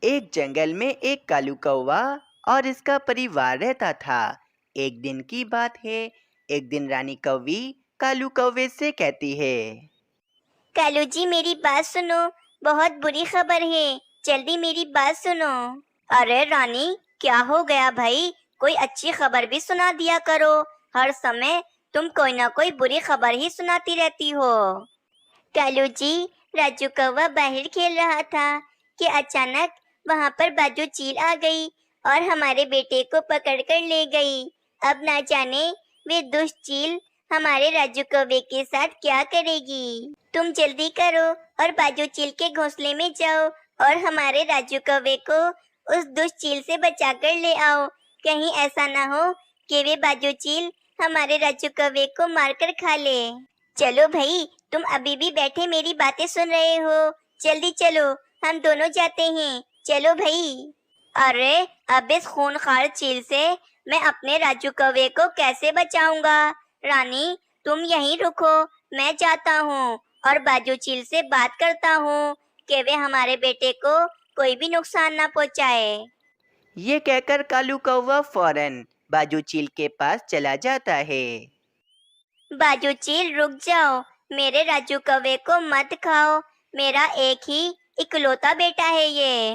एक जंगल में एक कालू कौवा और इसका परिवार रहता था। एक दिन की बात है। एक दिन रानी कौवी कालू कौवे से कहती है। कालू जी, मेरी बात सुनो, बहुत बुरी खबर है, जल्दी मेरी बात सुनो। अरे रानी, क्या हो गया भाई? कोई अच्छी खबर भी सुना दिया करो। हर समय तुम कोई ना कोई बुरी खबर ही सुनाती रहती हो। कालू जी, राजू कौवा बाहर खेल रहा था कि अचानक वहाँ पर बाजू चील आ गई और हमारे बेटे को पकड़कर ले गई। अब ना जाने वे दुष्ट चील हमारे राजू कौवे के साथ क्या करेगी। तुम जल्दी करो और बाजू चील के घोंसले में जाओ और हमारे राजू कौवे को उस दुष्ट चील से बचाकर ले आओ। कहीं ऐसा ना हो कि वे बाजू चील हमारे राजू कौवे को मारकर खा ले। चलो भाई, तुम अभी भी बैठे मेरी बातें सुन रहे हो? जल्दी चलो, हम दोनों जाते हैं। चलो भाई। अरे, अब इस खूंखार चील से मैं अपने राजू कौवे को कैसे बचाऊंगा? रानी, तुम यहीं रुको, मैं जाता हूँ और बाजू चील से बात करता हूँ कि वे हमारे बेटे को कोई भी नुकसान ना पहुँचाए। ये कहकर कालू कौवा फौरन बाजू चील के पास चला जाता है। बाजू चील, रुक जाओ, मेरे राजू कौवे को मत खाओ, मेरा एक ही इकलौता बेटा है ये।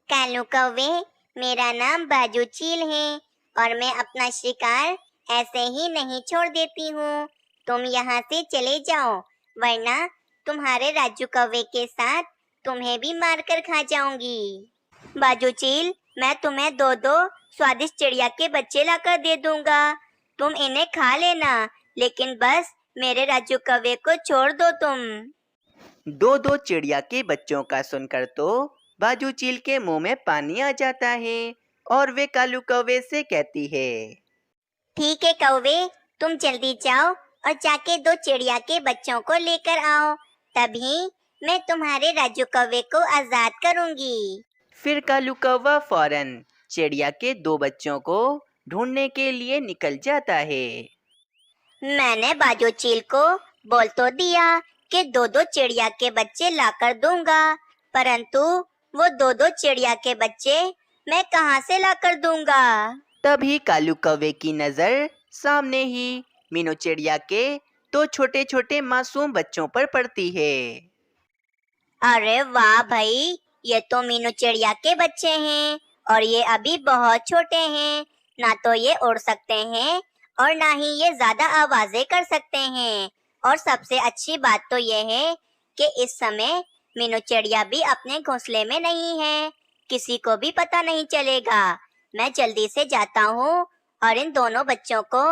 कालू कौवे, मेरा नाम बाजू चील है और मैं अपना शिकार ऐसे ही नहीं छोड़ देती हूँ। तुम यहाँ से चले जाओ, वरना तुम्हारे राजू कौवे के साथ तुम्हें भी मारकर खा जाऊंगी। बाजू चील, मैं तुम्हें दो दो स्वादिष्ट चिड़िया के बच्चे लाकर दे दूंगा, तुम इन्हें खा लेना, लेकिन बस मेरे राजू कौवे को छोड़ दो तुम। दो दो चिड़िया के बच्चों का सुनकर तो बाजू चील के मुंह में पानी आ जाता है और वे कालू कौवे से कहती है। ठीक है कौवे, तुम जल्दी जाओ और जाके दो चिड़िया के बच्चों को लेकर आओ, तभी मैं तुम्हारे राजू कौवे को आजाद करूंगी। फिर कालू कौवा फौरन चिड़िया के दो बच्चों को ढूंढने के लिए निकल जाता है। मैंने बाजू चील को बोल तो दिया कि दो दो चिड़िया के बच्चे लाकर दूंगा, परंतु वो दो दो चिड़िया के बच्चे मैं कहाँ से लाकर दूंगा? तभी कालू कौवे की नजर सामने ही मीनू चिड़िया के दो छोटे छोटे मासूम बच्चों पर पड़ती है। अरे वाह भाई, ये तो मीनू चिड़िया के बच्चे हैं और ये अभी बहुत छोटे हैं, ना तो ये उड़ सकते हैं और ना ही ये ज्यादा आवाजें कर सकते हैं। और सबसे अच्छी बात तो ये है कि इस समय मीनू चिड़िया भी अपने घोंसले में नहीं है, किसी को भी पता नहीं चलेगा। मैं जल्दी से जाता हूँ और इन दोनों बच्चों को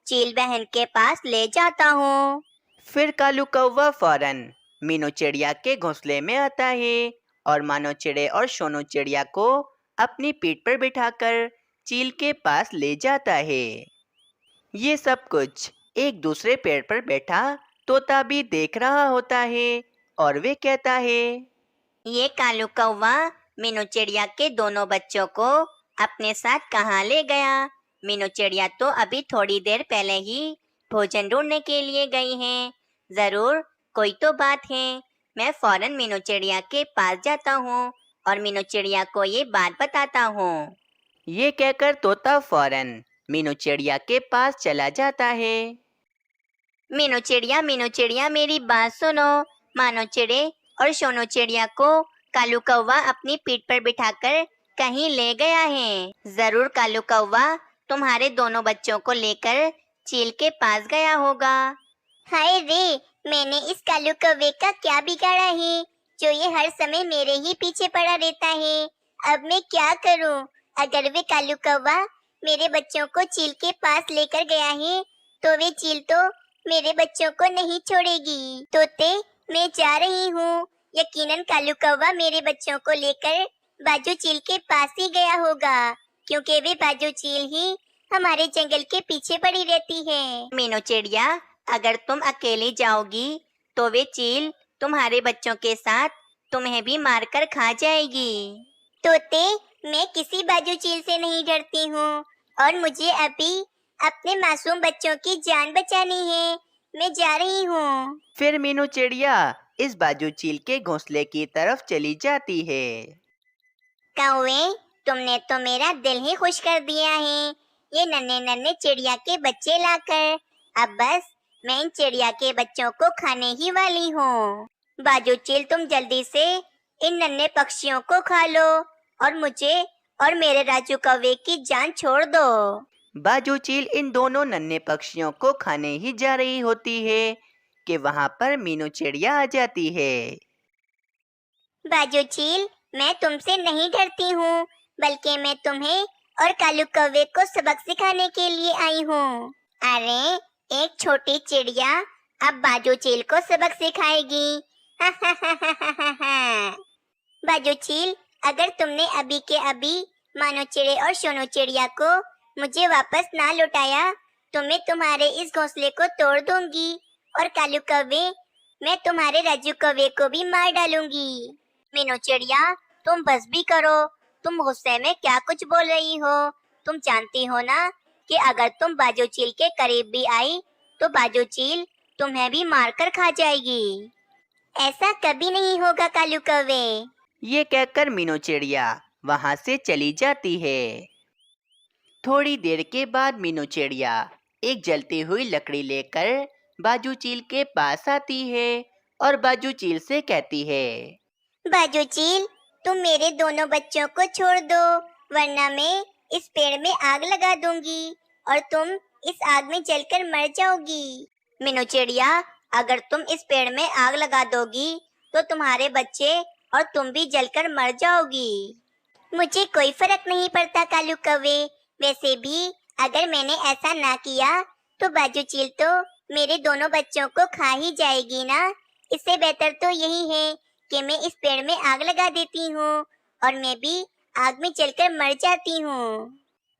चील बहन के पास ले जाता हूँ। फिर कालू कौवा फौरन मीनू चिड़िया के घोंसले में आता है और मानो चिड़े और सोनू चिड़िया को अपनी पीठ पर बिठाकर चील के पास ले जाता है। ये सब कुछ एक दूसरे पेड़ पर बैठा तोता भी देख रहा होता है और वे कहता है। ये कालू कौवा मीनू चिड़िया के दोनों बच्चों को अपने साथ कहाँ ले गया? मीनू चिड़िया तो अभी थोड़ी देर पहले ही भोजन ढूंढने के लिए गई हैं। जरूर कोई तो बात है। मैं फौरन मीनू चिड़िया के पास जाता हूँ और मीनू चिड़िया को ये बात बताता हूँ। ये कहकर तोता फौरन मीनू चिड़िया के पास चला जाता है। मीनू चिड़िया, मेरी बात सुनो। मानो चिड़े और सोनू चिड़िया को कालू कौवा अपनी पीठ पर बिठाकर कहीं ले गया है। जरूर कालू कौवा तुम्हारे दोनों बच्चों को लेकर चील के पास गया होगा। हाय रे, मैंने इस कालू कौवे का क्या बिगाड़ा है जो ये हर समय मेरे ही पीछे पड़ा रहता है? अब मैं क्या करूं? अगर वे कालू कौवा मेरे बच्चों को चील के पास लेकर गया है तो वे चील तो मेरे बच्चों को नहीं छोड़ेगी। तोते, मैं जा रही हूँ। यकीनन कालू कौवा मेरे बच्चों को लेकर बाजू चील के पास ही गया होगा, क्योंकि वे बाजू चील ही हमारे जंगल के पीछे पड़ी रहती है। मीनू चिड़िया, अगर तुम अकेली जाओगी तो वे चील तुम्हारे बच्चों के साथ तुम्हें भी मारकर खा जाएगी। तोते, मैं किसी बाजू चील से नहीं डरती हूँ और मुझे अभी अपने मासूम बच्चों की जान बचानी है। मैं जा रही हूँ। फिर मीनू चिड़िया इस बाजू चील के घोंसले की तरफ चली जाती है। कौवे, तुमने तो मेरा दिल ही खुश कर दिया है ये नन्हे नन्हे चिड़िया के बच्चे लाकर। अब बस मैं इन चिड़िया के बच्चों को खाने ही वाली हूँ। बाजू चील, तुम जल्दी से इन नन्हे पक्षियों को खा लो और मुझे और मेरे राजू कौवे की जान छोड़ दो। बाजू चील इन दोनों नन्हे पक्षियों को खाने ही जा रही होती है कि वहाँ पर मीनू चिड़िया आ जाती है। बाजू चील, मैं तुमसे नहीं डरती हूँ, बल्कि मैं तुम्हें और कालू कौवे को सबक सिखाने के लिए आई हूँ। अरे, एक छोटी चिड़िया अब बाजू चील को सबक सिखाएगी। बाजू चील, अगर तुमने अभी के अभी मानो चिड़े और सोनू चिड़िया को मुझे वापस ना लौटाया तो मैं तुम्हारे इस घोंसले को तोड़ दूंगी और कालू कौवे, मैं तुम्हारे राजू कौवे को भी मार डालूंगी। मीनू चिड़िया, तुम बस भी करो, तुम गुस्से में क्या कुछ बोल रही हो? तुम जानती हो ना कि अगर तुम बाजू चील के करीब भी आई तो बाजू चील तुम्हें भी मारकर खा जाएगी। ऐसा कभी नहीं होगा कालू कौवे। ये कहकर मीनू चिड़िया वहाँ से चली जाती है। थोड़ी देर के बाद मीनू चिड़िया एक जलती हुई लकड़ी लेकर बाजू चील के पास आती है और बाजू चील से कहती है, बाजू चील, तुम मेरे दोनों बच्चों को छोड़ दो, वरना मैं इस पेड़ में आग लगा दूंगी और तुम इस आग में जलकर मर जाओगी। मीनू चिड़िया, अगर तुम इस पेड़ में आग लगा दोगी तो तुम्हारे बच्चे और तुम भी जलकर मर जाओगी। मुझे कोई फर्क नहीं पड़ता कालू कौवे, वैसे भी अगर मैंने ऐसा ना किया तो बाजू चील तो मेरे दोनों बच्चों को खा ही जाएगी ना। इससे बेहतर तो यही है कि मैं इस पेड़ में आग लगा देती हूँ और मैं भी आग में जलकर मर जाती हूँ।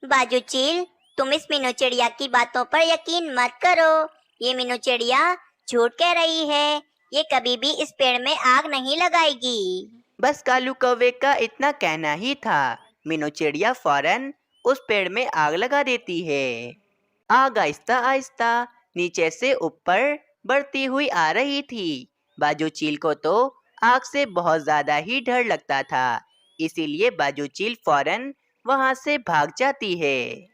बाजू चील, तुम इस मीनू चिड़िया की बातों पर यकीन मत करो। ये मीनू चिड़िया झूठ कह रही है, ये कभी भी इस पेड़ में आग नहीं लगाएगी। बस कालू कौवे का इतना कहना ही था। मीनू चिड़िया फौरन उस पेड़ में आग लगा देती है। आग आहिस्ता आहिस्ता नीचे से ऊपर बढ़ती हुई आ रही थी। बाजू चील को तो आग से बहुत ज्यादा ही डर लगता था, इसीलिए बाजू चील फौरन वहां से भाग जाती है।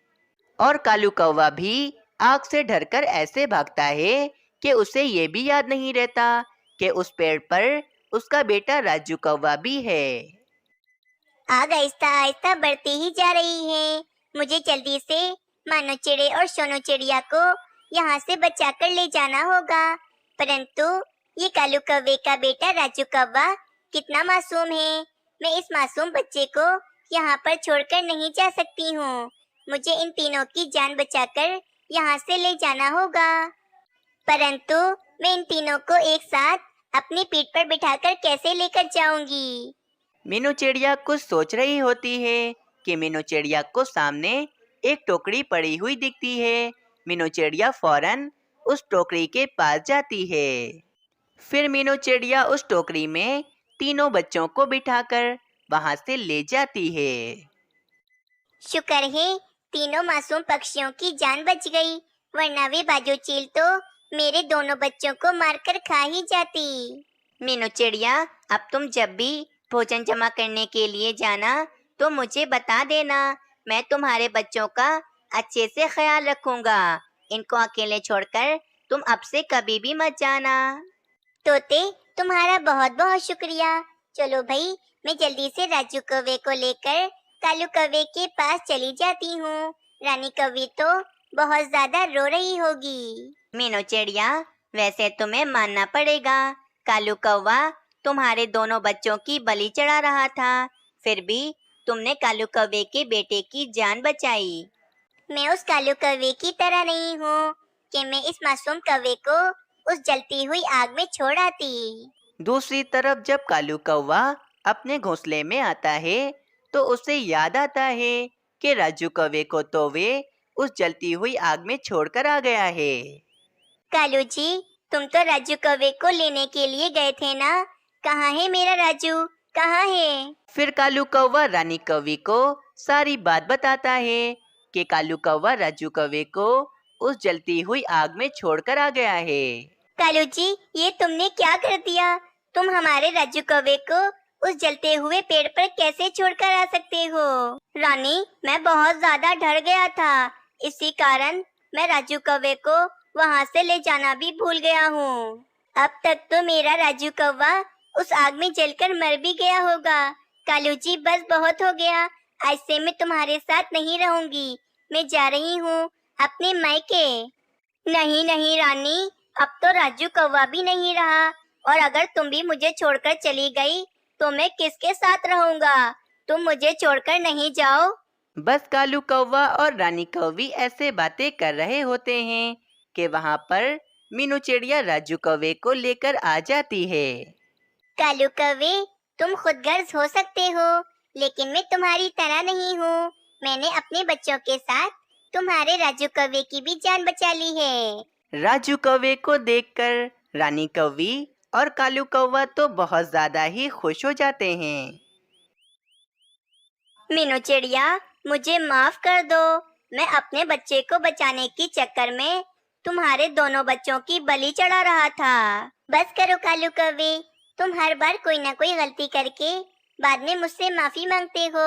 और कालू कौवा भी आग से डरकर ऐसे भागता है कि उसे ये भी याद नहीं रहता कि उस पेड़ पर उसका बेटा राजू कौवा भी है। आग आहिस्ता आहिस्ता बढ़ती ही जा रही है। मुझे जल्दी से मानो चिड़े और सोनू चिड़िया को यहाँ से बचाकर ले जाना होगा। परंतु ये कालू कौवे का बेटा राजू कौवा कितना मासूम है। मैं इस मासूम बच्चे को यहाँ पर छोड़कर नहीं जा सकती हूँ। मुझे इन तीनों की जान बचाकर यहाँ से ले जाना होगा। परंतु मैं इन तीनों को एक साथ अपनी पीठ पर बिठाकर कैसे लेकर जाऊंगी? मीनू चिड़िया कुछ सोच रही होती है कि मीनू चिड़िया को सामने एक टोकरी पड़ी हुई दिखती है। मीनू चिड़िया फौरन उस टोकरी के पास जाती है। फिर मीनू चिड़िया उस टोकरी में तीनों बच्चों को बिठाकर वहां से ले जाती है। शुक्र है तीनों मासूम पक्षियों की जान बच गई, वरना वे बाजू चील तो मेरे दोनों बच्चों को मारकर खा ही जाती। मीनू चिड़िया, अब तुम जब भी भोजन जमा करने के लिए जाना तो मुझे बता देना। मैं तुम्हारे बच्चों का अच्छे से ख्याल रखूंगा। इनको अकेले छोड़कर तुम अब से कभी भी मत जाना। तोते, तुम्हारा बहुत बहुत शुक्रिया। चलो भाई, मैं जल्दी से राजू कौवे को लेकर कालू कौवे के पास चली जाती हूँ। रानी कौवी तो बहुत ज्यादा रो रही होगी। मीनू चिड़िया, वैसे तुम्हें मानना पड़ेगा, कालू कौवा तुम्हारे दोनों बच्चों की बलि चढ़ा रहा था, फिर भी तुमने कालू कौवे के बेटे की जान बचाई। मैं उस कालू कौवे की तरह नहीं हूँ कि मैं इस मासूम कौवे को उस जलती हुई आग में छोड़ आती। दूसरी तरफ जब कालू कौवा अपने घोंसले में आता है तो उसे याद आता है कि राजू कौवे को तो वे उस जलती हुई आग में छोड़कर आ गया है। कालू जी, तुम तो राजू कौवे को लेने के लिए गए थे ना? कहाँ है मेरा राजू, कहाँ है? फिर कालू कौवा रानी कौवी को सारी बात बताता है कि कालू कौवा राजू कौवे को उस जलती हुई आग में छोड़कर आ गया है। कालू जी, ये तुमने क्या कर दिया? तुम हमारे राजू कौवे को उस जलते हुए पेड़ पर कैसे छोड़कर आ सकते हो? रानी, मैं बहुत ज्यादा डर गया था, इसी कारण मैं राजू कौवे को वहाँ से ले जाना भी भूल गया हूँ। अब तक तो मेरा राजू कौवा उस आग में जलकर मर भी गया होगा। कालू जी, बस बहुत हो गया, आज से मैं तुम्हारे साथ नहीं रहूंगी। मैं जा रही हूँ अपने मायके। नहीं नहीं रानी, अब तो राजू कौवा भी नहीं रहा, और अगर तुम भी मुझे छोड़कर चली गई तो मैं किसके साथ रहूंगा? तुम मुझे छोड़कर नहीं जाओ। बस कालू कौवा और रानी कौवी ऐसे बातें कर रहे होते हैं कि वहाँ पर मीनू चिड़िया राजू कौवे को लेकर आ जाती है। कालू कौवे, तुम खुदगर्ज हो सकते हो, लेकिन मैं तुम्हारी तरह नहीं हूँ। मैंने अपने बच्चों के साथ तुम्हारे राजू कौवे की भी जान बचा ली है। राजू कौवे को देखकर रानी कौवी और कालू कौवा तो बहुत ज्यादा ही खुश हो जाते हैं। मीनू चिड़िया, मुझे माफ कर दो। मैं अपने बच्चे को बचाने के चक्कर में तुम्हारे दोनों बच्चों की बलि चढ़ा रहा था। बस करो कालू कौवे, तुम हर बार कोई ना कोई गलती करके बाद में मुझसे माफी मांगते हो,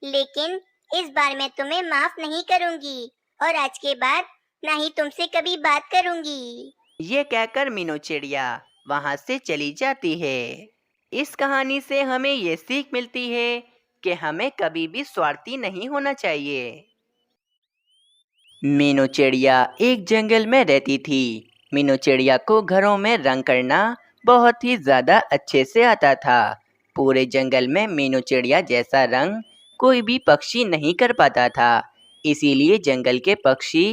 लेकिन इस बार मैं तुम्हें माफ नहीं करूंगी, और आज के बाद ना ही तुमसे कभी बात करूंगी। ये कहकर मीनू चिड़िया वहाँ से चली जाती है। इस कहानी से हमें ये सीख मिलती है कि हमें कभी भी स्वार्थी नहीं होना चाहिए। मीनू चिड़िया एक जंगल में रहती थी। मीनू चिड़िया को घरों में रंग करना बहुत ही ज़्यादा अच्छे से आता था। पूरे जंगल में मीनू चिड़िया जैसा रंग कोई भी पक्षी नहीं कर पाता था। इसीलिए जंगल के पक्षी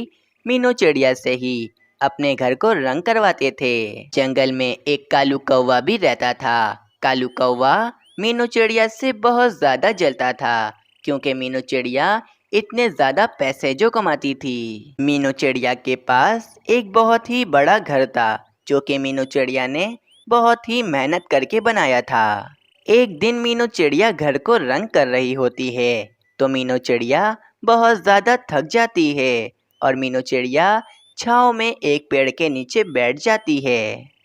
मीनू चिड़िया से ही अपने घर को रंग करवाते थे। जंगल में एक कालू कौवा भी रहता था। कालू कौवा मीनू चिड़िया से बहुत ज़्यादा जलता था, क्योंकि मीनू चिड़िया इतने ज़्यादा पैसे जो कमाती थी। मीनू चिड़िया के पास एक बहुत ही बड़ा घर था, जो कि मीनू चिड़िया ने बहुत ही मेहनत करके बनाया था। एक दिन मीनू चिड़िया घर को रंग कर रही होती है, तो मीनू चिड़िया बहुत ज़्यादा थक जाती है और मीनू चिड़िया छाँव में एक पेड़ के नीचे बैठ जाती है।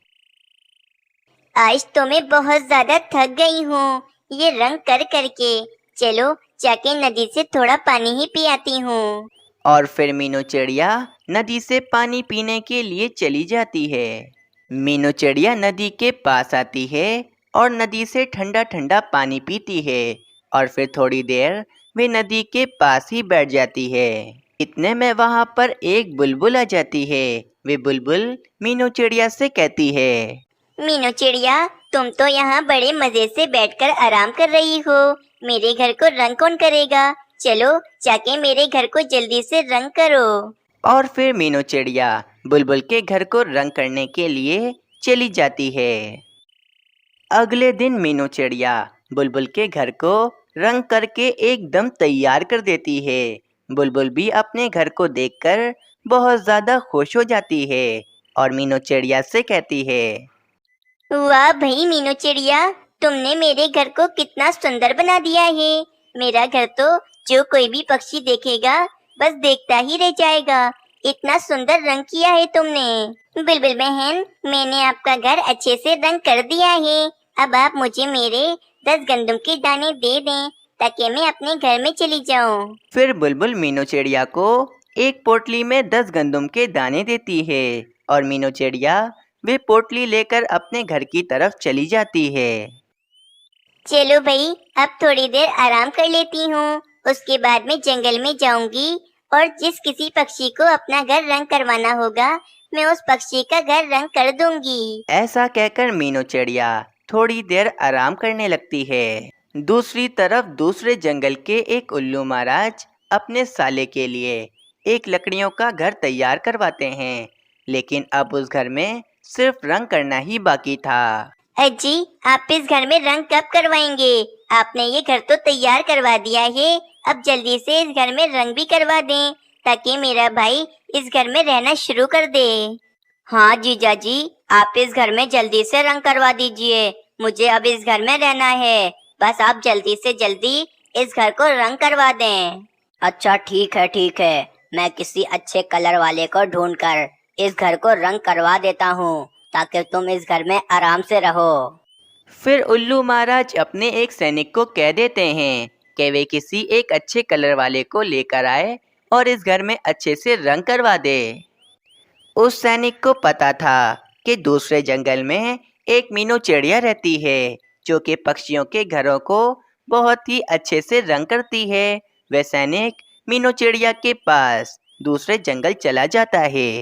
आज तो मैं बहुत ज्यादा थक गई हूँ ये रंग कर करके। चलो जाके नदी से थोड़ा पानी ही पी आती हूँ। और फिर मीनू चिड़िया नदी से पानी पीने के लिए चली जाती है। मीनू चिड़िया नदी के पास आती है और नदी से ठंडा ठंडा पानी पीती है, और फिर थोड़ी देर वे नदी के पास ही बैठ जाती है। इतने में वहाँ पर एक बुलबुल आ जाती है। वे बुलबुल मीनू चिड़िया से कहती है, मीनू चिड़िया, तुम तो यहाँ बड़े मजे से बैठकर आराम कर रही हो, मेरे घर को रंग कौन करेगा? चलो जाके मेरे घर को जल्दी से रंग करो। और फिर मीनू चिड़िया बुलबुल के घर को रंग करने के लिए चली जाती है। अगले दिन मीनू चिड़िया बुलबुल के घर को रंग करके एकदम तैयार कर देती है। बुलबुल भी अपने घर को देखकर बहुत ज़्यादा खुश हो जाती है और मीनू चिड़िया से कहती है, वाह भाई मीनू चिड़िया, तुमने मेरे घर को कितना सुंदर बना दिया है। मेरा घर तो जो कोई भी पक्षी देखेगा बस देखता ही रह जाएगा। इतना सुंदर रंग किया है तुमने। बुलबुल बहन, मैंने आपका घर अच्छे से रंग कर दिया है। अब आप मुझे मेरे 10 गंदम के दाने दे दें, ताकि मैं अपने घर में चली जाऊं। फिर बुलबुल मीनू चिड़िया को एक पोटली में 10 गंदम के दाने देती है और मीनू चिड़िया वे पोटली लेकर अपने घर की तरफ चली जाती है। चलो भाई, अब थोड़ी देर आराम कर लेती हूँ, उसके बाद मैं जंगल में जाऊंगी और जिस किसी पक्षी को अपना घर रंग करवाना होगा मैं उस पक्षी का घर रंग कर दूंगी। ऐसा कहकर मीनू चिड़िया थोड़ी देर आराम करने लगती है। दूसरी तरफ दूसरे जंगल के एक उल्लू महाराज अपने साले के लिए एक लकड़ियों का घर तैयार करवाते हैं, लेकिन अब उस घर में सिर्फ रंग करना ही बाकी था। अजी, आप इस घर में रंग कब करवाएंगे? आपने ये घर तो तैयार करवा दिया है, अब जल्दी से इस घर में रंग भी करवा दें, ताकि मेरा भाई इस घर में रहना शुरू कर दे। हाँ जीजा जी, आप इस घर में जल्दी से रंग करवा दीजिए, मुझे अब इस घर में रहना है। बस आप जल्दी से जल्दी इस घर को रंग करवा दें। अच्छा ठीक है, मैं किसी अच्छे कलर वाले को ढूंढकर इस घर को रंग करवा देता हूँ, ताकि तुम इस घर में आराम से रहो। फिर उल्लू महाराज अपने एक सैनिक को कह देते हैं कि वे किसी एक अच्छे कलर वाले को लेकर आए और इस घर में अच्छे से रंग करवा दे। उस सैनिक को पता था कि दूसरे जंगल में एक मीनू चिड़िया रहती है जो कि पक्षियों के घरों को बहुत ही अच्छे से रंग करती है। वह सैनिक मीनू चिड़िया के पास दूसरे जंगल चला जाता है।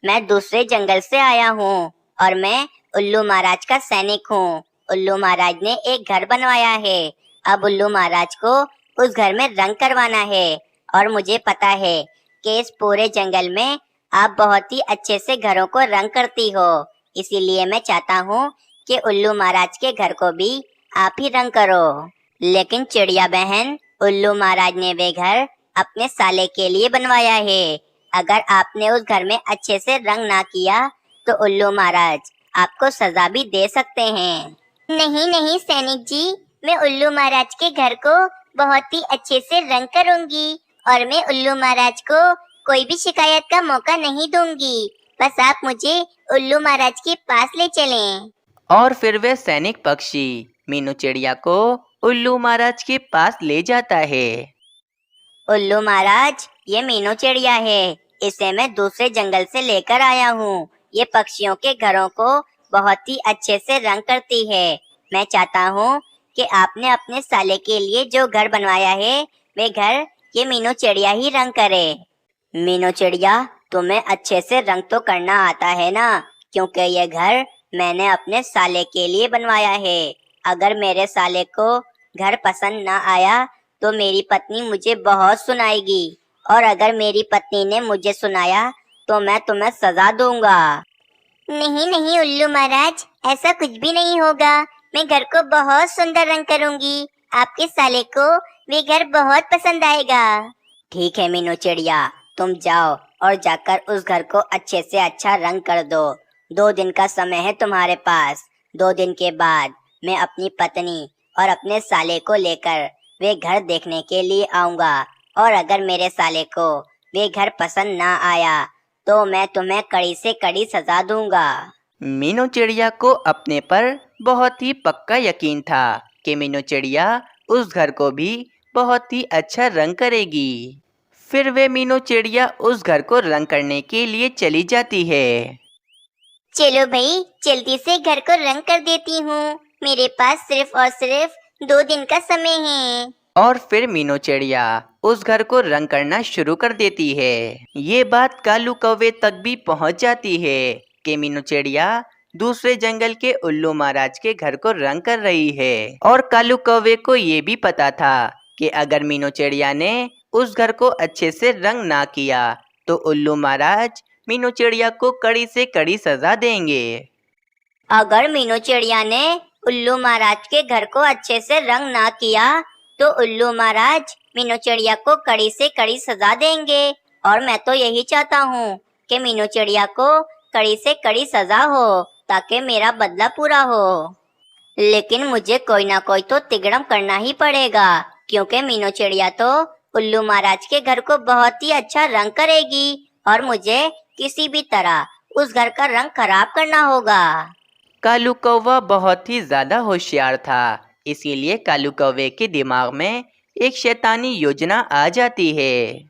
मैं दूसरे जंगल से आया हूँ और मैं उल्लू महाराज का सैनिक हूँ। उल्लू महाराज ने एक घर बनवाया है। अब उल्लू महाराज को उस घर में रंग करवाना है और मुझे पता है कि इस पूरे जंगल में आप बहुत ही अच्छे से घरों को रंग करती हो। इसीलिए मैं चाहता हूँ कि उल्लू महाराज के घर को भी आप ही रंग करो। लेकिन चिड़िया बहन, उल्लू महाराज ने वे घर अपने साले के लिए बनवाया है। अगर आपने उस घर में अच्छे से रंग ना किया तो उल्लू महाराज आपको सजा भी दे सकते हैं। नहीं नहीं सैनिक जी, मैं उल्लू महाराज के घर को बहुत ही अच्छे से रंग करूंगी और मैं उल्लू महाराज को कोई भी शिकायत का मौका नहीं दूंगी। बस आप मुझे उल्लू महाराज के पास ले चलें। और फिर वह सैनिक पक्षी मीनू चिड़िया को उल्लू महाराज के पास ले जाता है। उल्लू महाराज, ये मीनू चिड़िया है। इसे मैं दूसरे जंगल से लेकर आया हूँ। ये पक्षियों के घरों को बहुत ही अच्छे से रंग करती है। मैं चाहता हूँ कि आपने अपने साले के लिए जो घर बनवाया है वे घर ये मीनू चिड़िया ही रंग करे। मीनू चिड़िया, तुम्हें अच्छे से रंग तो करना आता है ना, क्योंकि ये घर मैंने अपने साले के लिए बनवाया है। अगर मेरे साले को घर पसंद ना आया तो मेरी पत्नी मुझे बहुत सुनाएगी और अगर मेरी पत्नी ने मुझे सुनाया तो मैं तुम्हें सजा दूंगा। नहीं नहीं उल्लू महाराज, ऐसा कुछ भी नहीं होगा। मैं घर को बहुत सुंदर रंग करूंगी। आपके साले को वे घर बहुत पसंद आएगा। ठीक है मीनू चिड़िया, तुम जाओ और जाकर उस घर को अच्छे से अच्छा रंग कर दो। 2 दिन का समय है तुम्हारे पास। 2 दिन के बाद मैं अपनी पत्नी और अपने साले को लेकर वे घर देखने के लिए आऊंगा और अगर मेरे साले को वे घर पसंद ना आया तो मैं तुम्हें कड़ी से कड़ी सजा दूंगा। मीनू चिड़िया को अपने पर बहुत ही पक्का यकीन था कि मीनू चिड़िया उस घर को भी बहुत ही अच्छा रंग करेगी। फिर वे मीनू चिड़िया उस घर को रंग करने के लिए चली जाती है। चलो भाई, जल्दी से घर को रंग कर देती हूँ। मेरे पास सिर्फ और सिर्फ 2 दिन का समय है। और फिर मीनू चिड़िया उस घर को रंग करना शुरू कर देती है। ये बात कालू कौवे तक भी पहुंच जाती है कि मीनू चिड़िया दूसरे जंगल के उल्लू महाराज के घर को रंग कर रही है। और कालू कौवे को ये भी पता था कि अगर मीनू चिड़िया ने उस घर को अच्छे से रंग ना किया तो उल्लू महाराज मीनू चिड़िया को कड़ी से कड़ी सजा देंगे। अगर मीनू चिड़िया ने उल्लू महाराज के घर को अच्छे से रंग ना किया तो उल्लू महाराज मीनू चिड़िया को कड़ी से कड़ी सजा देंगे और मैं तो यही चाहता हूँ कि मीनू चिड़िया को कड़ी से कड़ी सजा हो ताकि मेरा बदला पूरा हो। लेकिन मुझे कोई ना कोई तो तिगड़म करना ही पड़ेगा, क्योंकि मीनू चिड़िया तो उल्लू महाराज के घर को बहुत ही अच्छा रंग करेगी और मुझे किसी भी तरह उस घर का रंग खराब करना होगा। कालू कौवा बहुत ही ज्यादा होशियार था, इसीलिए कालू कौवे के दिमाग में एक शैतानी योजना आ जाती है।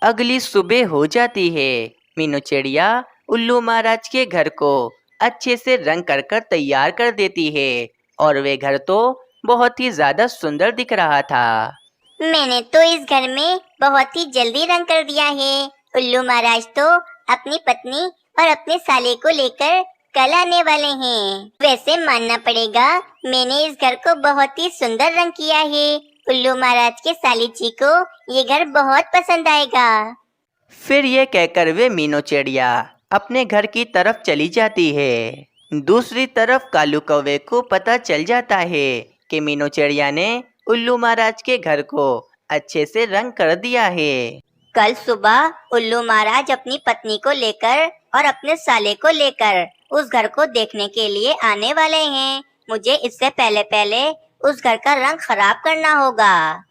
अगली सुबह हो जाती है। मीनू चिड़िया उल्लू महाराज के घर को अच्छे से रंग कर कर तैयार कर देती है और वे घर तो बहुत ही ज्यादा सुंदर दिख रहा था। मैंने तो इस घर में बहुत ही जल्दी रंग कर दिया है। उल्लू महाराज तो अपनी पत्नी और अपने साले को लेकर कल आने वाले हैं। वैसे मानना पड़ेगा, मैंने इस घर को बहुत ही सुंदर रंग किया है। उल्लू महाराज के साली जी को ये घर बहुत पसंद आएगा। फिर ये कहकर वे मीनू चिड़िया अपने घर की तरफ चली जाती है। दूसरी तरफ कालू कौवे को पता चल जाता है कि मीनू चिड़िया ने उल्लू महाराज के घर को अच्छे से रंग कर दिया है। कल सुबह उल्लू महाराज अपनी पत्नी को लेकर और अपने साले को लेकर उस घर को देखने के लिए आने वाले हैं। मुझे इससे पहले पहले उस घर का रंग खराब करना होगा।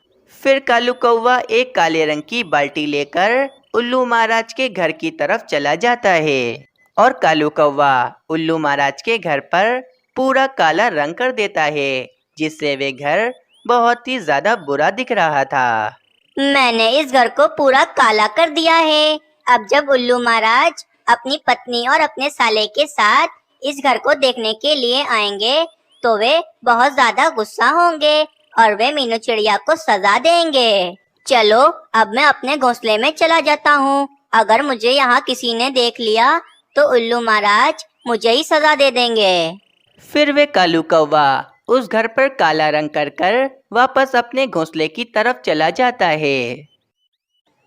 फिर कालू कौवा एक काले रंग की बाल्टी लेकर उल्लू महाराज के घर की तरफ चला जाता है और कालू कौवा उल्लू महाराज के घर पर पूरा काला रंग कर देता है, जिससे वे घर बहुत ही ज्यादा बुरा दिख रहा था। मैंने इस घर को पूरा काला कर दिया है। अब जब उल्लू महाराज अपनी पत्नी और अपने साले के साथ इस घर को देखने के लिए आएंगे तो वे बहुत ज्यादा गुस्सा होंगे और वे मीनू चिड़िया को सजा देंगे। चलो अब मैं अपने घोंसले में चला जाता हूँ। अगर मुझे यहाँ किसी ने देख लिया तो उल्लू महाराज मुझे ही सजा दे देंगे। फिर वे कालू कौवा उस घर पर काला रंग कर वापस अपने घोंसले की तरफ चला जाता है।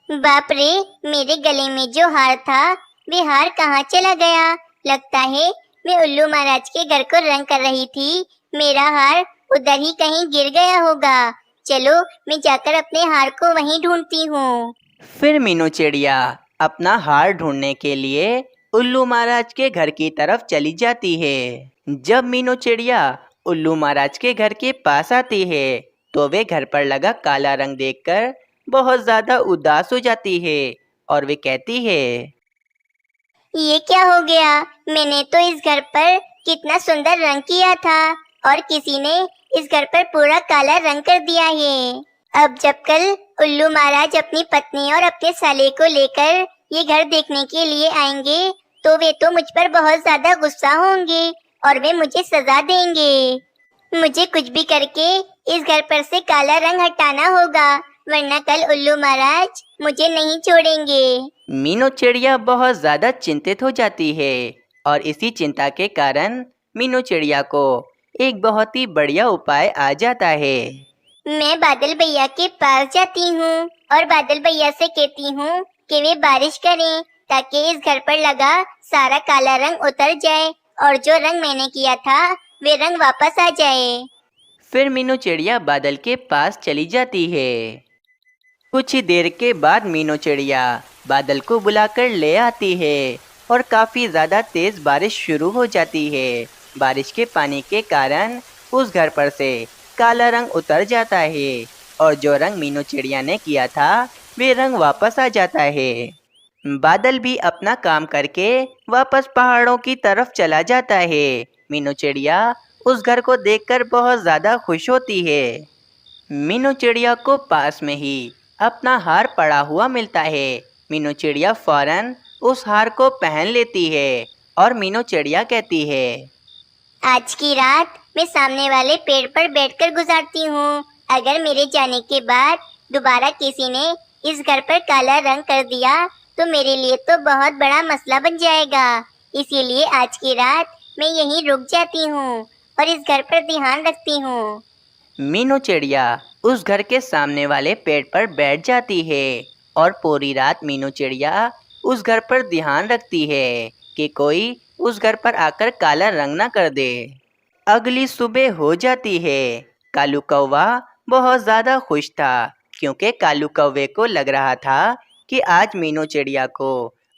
बाप रे, मेरे गले में जो हार था वे हार कहाँ चला गया? लगता है मैं उल्लू महाराज के घर को रंग कर रही थी, मेरा हार उधर ही कहीं गिर गया होगा। चलो मैं जाकर अपने हार को वहीं ढूंढती हूँ। फिर मीनू चिड़िया अपना हार ढूंढने के लिए उल्लू महाराज के घर की तरफ चली जाती है। जब मीनू चिड़िया उल्लू महाराज के घर के पास आती है तो वे घर पर लगा काला रंग देखकर बहुत ज्यादा उदास हो जाती है और वे कहती है, ये क्या हो गया? मैंने तो इस घर पर कितना सुंदर रंग किया था और किसी ने इस घर पर पूरा काला रंग कर दिया है। अब जब कल उल्लू महाराज अपनी पत्नी और अपने साले को लेकर ये घर देखने के लिए आएंगे तो वे तो मुझ पर बहुत ज्यादा गुस्सा होंगे और वे मुझे सजा देंगे। मुझे कुछ भी करके इस घर पर से काला रंग हटाना होगा, वरना कल उल्लू महाराज मुझे नहीं छोड़ेंगे। मीनू चिड़िया बहुत ज्यादा चिंतित हो जाती है और इसी चिंता के कारण मीनू चिड़िया को एक बहुत ही बढ़िया उपाय आ जाता है। मैं बादल भैया के पास जाती हूँ और बादल भैया से कहती हूँ कि वे बारिश करें ताकि इस घर पर लगा सारा काला रंग उतर जाए और जो रंग मैंने किया था वे रंग वापस आ जाए। फिर मीनू चिड़िया बादल के पास चली जाती है। कुछ ही देर के बाद मीनू चिड़िया बादल को बुलाकर ले आती है और काफी ज्यादा तेज बारिश शुरू हो जाती है। बारिश के पानी के कारण उस घर पर से काला रंग उतर जाता है और जो रंग मीनू चिड़िया ने किया था वे रंग वापस आ जाता है। बादल भी अपना काम करके वापस पहाड़ों की तरफ चला जाता है। मीनू चिड़िया उस घर को देखकर बहुत ज्यादा खुश होती है। मीनू चिड़िया को पास में ही अपना हार पड़ा हुआ मिलता है। मीनू चिड़िया फौरन उस हार को पहन लेती है और मीनू चिड़िया कहती है, आज की रात मैं सामने वाले पेड़ पर बैठकर गुजारती हूँ। अगर मेरे जाने के बाद दोबारा किसी ने इस घर पर काला रंग कर दिया तो मेरे लिए तो बहुत बड़ा मसला बन जाएगा। इसीलिए आज की रात मैं यहीं रुक जाती हूँ और इस घर पर ध्यान रखती हूँ। मीनू चिड़िया उस घर के सामने वाले पेड़ पर बैठ जाती है और पूरी रात मीनू चिड़िया उस घर पर ध्यान रखती है कि कोई उस घर पर आकर काला रंग ना कर दे। अगली सुबह हो जाती है। कालू कौवा बहुत ज़्यादा खुश था क्योंकि कालू कौवे को लग रहा था कि आज मीनू चिड़िया को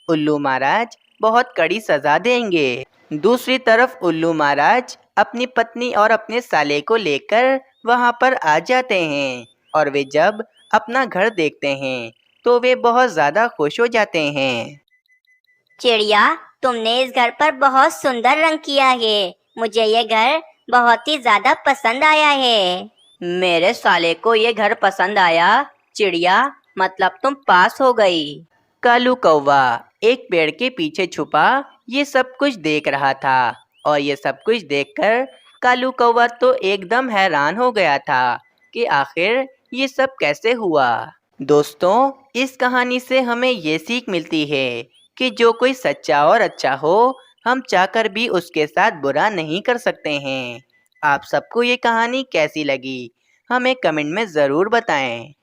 उल्लू महाराज बहुत कड़ी सज़ा देंगे। दूसरी तरफ उल्लू महाराज अपनी पत्नी और अपने साले को लेकर वहाँ पर आ जाते हैं और वे जब अपना घर देखते हैं तो वे बहुत ज़्यादा खुश हो जाते हैं। चिड़िया, तुमने इस घर पर बहुत सुंदर रंग किया है। मुझे ये घर बहुत ही ज्यादा पसंद आया है। मेरे साले को ये घर पसंद आया। चिड़िया, मतलब तुम पास हो गई। कालू कौवा एक पेड़ के पीछे छुपा ये सब कुछ देख रहा था और ये सब कुछ देखकर कालू कौवा तो एकदम हैरान हो गया था कि आखिर ये सब कैसे हुआ। दोस्तों, इस कहानी से हमें ये सीख मिलती है कि जो कोई सच्चा और अच्छा हो, हम चाहकर भी उसके साथ बुरा नहीं कर सकते हैं। आप सबको ये कहानी कैसी लगी, हमें कमेंट में ज़रूर बताएं।